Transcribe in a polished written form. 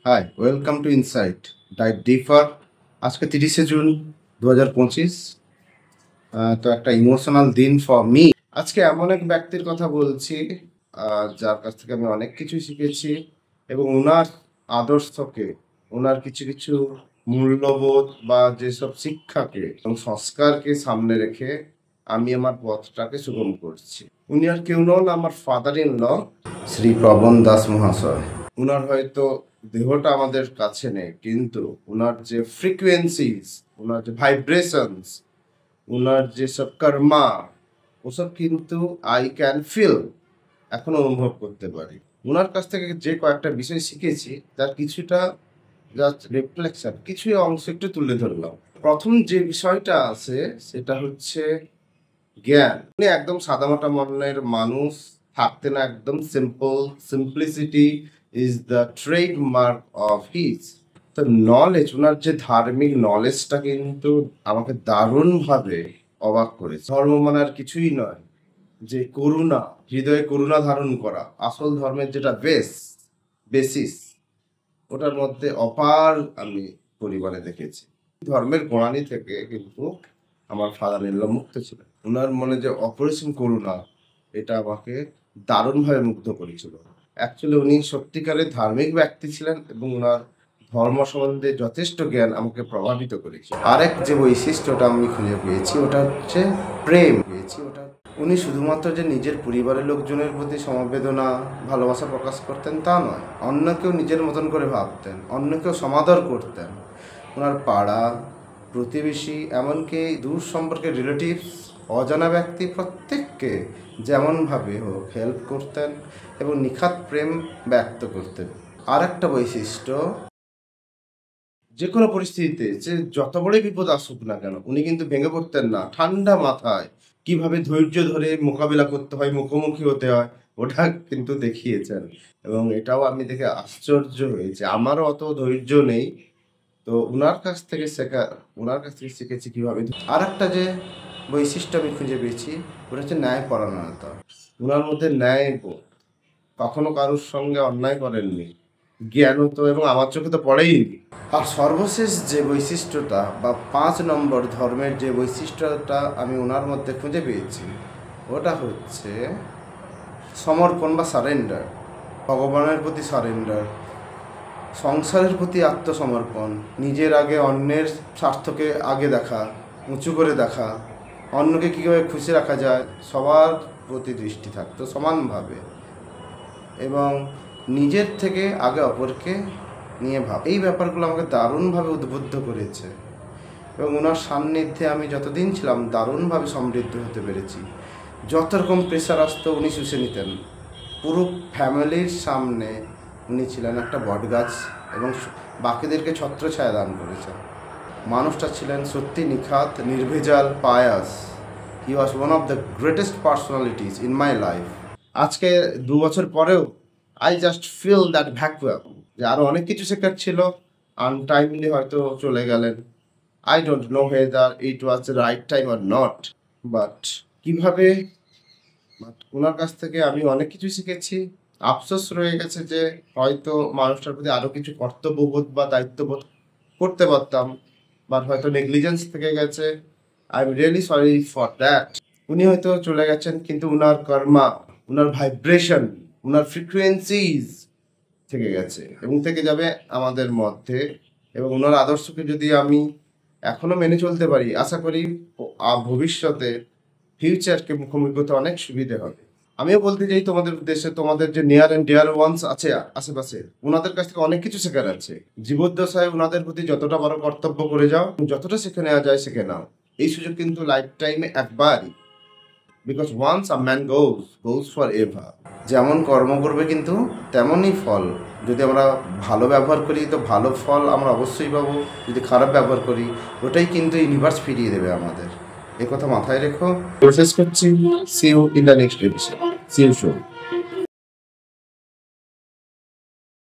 High, welcome to insight ডাইট differ. আজকে 30শে June 2025। তো একটা ইমোশনাল দিন ফর মি। আজকে এমন এক ব্যক্তির কথা বলছি যার কাছ থেকে আমি অনেক কিছু শিখেছি এবং ওনার আদর্শকে, ওনার কিছু কিছু মূল্যবোধ বা যেসব শিক্ষাকে এবং সংস্কারকে সামনে রেখে আমি আমার পথটাকে সুগম করছি। উনি আর কেউ নন, আমার ফাদার ইন ল শ্রী প্রবণ দাস মহাশয়। উনার হয়তো দেহটা আমাদের কাছে নেই, কিন্তু উনার যে ফ্রিকোয়েন্সিস, উনার যে ভাইব্রেশনস, উনার যেসব কর্মা, ওসব কিন্তু আই ক্যান ফিল, এখনো অনুভব করতে পারি। উনার কাছ থেকে যে কয়েকটা বিষয় শিখেছি তার কিছুটা জাস্ট রিফ্লেকশন, কিছু অংশ একটু তুলে ধরলাম। প্রথম যে বিষয়টা আছে সেটা হচ্ছে জ্ঞান। উনি একদম সাদামাটা মনের মানুষ থাকতেন, একদম simple. Simplicity is the trademark of his. তো নলেজ, ওনার যে ধার্মিক নলেজটা কিন্তু আমাকে দারুণভাবে অবাক করেছে। ধর্ম মানে আর কিছুই নয়, যে করুণা, হৃদয়ে করুণা ধারণ করা, আসল ধর্মের যেটা বেসিস, ওটার মধ্যে অপার আমি পরিমাণে দেখেছি। ধর্মের গোড়ানি থেকে কিন্তু আমার ফাদার ইন ল মুক্ত ছিলেন। ওনার মনে যে অপারেশন করুণা, এটা আমাকে দারুণভাবে মুগ্ধ করেছিল। অ্যাকচুয়ালি উনি সত্যিকারের ধার্মিক ব্যক্তি ছিলেন এবং ওনার ধর্ম সম্বন্ধে যথেষ্ট জ্ঞান আমাকে প্রভাবিত করেছে। আরেক যে বৈশিষ্ট্যটা আমি খুঁজে পেয়েছি ওটা হচ্ছে প্রেম। উনি শুধুমাত্র যে নিজের পরিবারের লোকজনের প্রতি সমবেদনা, ভালোবাসা প্রকাশ করতেন তা নয়, অন্যকেও নিজের মতন করে ভাবতেন, অন্যকেও সমাদর করতেন। ওনার পাড়া প্রতিবেশী, এমনকি দূর সম্পর্কের রিলেটিভস, অজানা ব্যক্তি, প্রত্যেককে যেমনভাবে হোক হেল্প করতেন এবং নিখাত প্রেম ব্যক্ত করতেন। আর একটা বৈশিষ্ট্য, যে কোনো পরিস্থিতিতে যে যত বড়ই বিপদ আসুক না কেন উনি কিন্তু ভেঙে পড়তেন না। ঠান্ডা মাথায় কিভাবে ধৈর্য ধরে মোকাবিলা করতে হয়, মুখোমুখি হতে হয়, ওটা কিন্তু দেখিয়েছেন এবং এটাও আমি দেখে আশ্চর্য হয়েছে। আমারও অত ধৈর্য নেই, তো ওনার কাছ থেকে শিখেছি কীভাবে। আর একটা যে বৈশিষ্ট্য আমি খুঁজে পেয়েছি ওটা হচ্ছে ন্যায়পরায়ণতা। ওনার মধ্যে ন্যায়বোধ, কখনো কারোর সঙ্গে অন্যায় করেননি, জ্ঞানত, এবং আমার চোখে তো পড়েইনি। আর সর্বশেষ যে বৈশিষ্ট্যটা বা 5 নম্বর ধর্মের যে বৈশিষ্ট্যটা আমি ওনার মধ্যে খুঁজে পেয়েছি ওটা হচ্ছে সমর্পণ বা সারেন্ডার। ভগবানের প্রতি সারেন্ডার, সংসারের প্রতি আত্মসমর্পণ, নিজের আগে অন্যের স্বার্থকে আগে দেখা, উঁচু করে দেখা, অন্যকে কীভাবে খুশি রাখা যায় সবার প্রতি দৃষ্টি থাকতো সমানভাবে, এবং নিজের থেকে আগে অপরকে নিয়ে ভাব। এই ব্যাপারগুলো আমাকে দারুণভাবে উদ্বুদ্ধ করেছে এবং ওনার সান্নিধ্যে আমি যতদিন ছিলাম দারুণভাবে সমৃদ্ধ হতে পেরেছি। যত রকম প্রেশার আসতো উনি শুষে নিতেন। পুরো ফ্যামিলির সামনে উনি ছিলেন একটা বটগাছ এবং বাকিদেরকে ছত্রছায়া দান করেছেন। মানুষটা ছিলেন সত্যি নিখাত, নির্ভেজাল, pious. He was one of the greatest personalities in my life. আজকে 2 বছর পরেও I just feel that vacuum, যে আরও অনেক কিছু শেখার ছিল, আনটাইমলি হয়তো চলে গেলেন। I don't know whether it was the right time or not, but কীভাবে, ওনার কাছ থেকে আমি অনেক কিছু শিখেছি। আফসোস রয়ে গেছে যে হয়তো মানুষটার প্রতি আরও কিছু কর্তব্যবোধ বা দায়িত্ববোধ করতে পারতাম, বাট হয়তো নেগলিজেন্স থেকে গেছে। I am really sorry for that. উনি হয়তো চলে গেছেন, কিন্তু উনার কর্মা, উনার ভাইব্রেশন, উনার ফ্রিকোয়েন্সিজ থেকে গেছে এবং থেকে যাবে আমাদের মধ্যে। এবং ওনার আদর্শকে যদি আমি এখনও মেনে চলতে পারি, আশা করি ভবিষ্যতে ফিউচারকে মুখোমুখি করতে অনেক সুবিধে হবে। আমিও বলতে চাই তোমাদের উদ্দেশ্যে, তোমাদের যে নিয়ার অ্যান্ড ডিয়ার ওয়ান্স আছে আশেপাশে, ওনাদের কাছ থেকে অনেক কিছু শেখার আছে। জীবদ্দশায় ওনাদের প্রতি যতটা বড় কর্তব্য করে যাও, যতটা শিখে নেওয়া যায় শিখে নাও। এই সুযোগ কিন্তু লাইফ টাইমে একবারই, because once a man goes forever. যেমন কর্ম করবে কিন্তু তেমনই ফল। যদি আমরা ভালো ব্যবহার করি তো ভালো ফল আমরা অবশ্যই পাবো, যদি খারাপ ব্যবহার করি ওটাই কিন্তু ইউনিভার্স ফিরিয়ে দেবে আমাদের। এ কথা মাথায় রেখো। প্রসেস করছি। See you in the next episode. See you soon.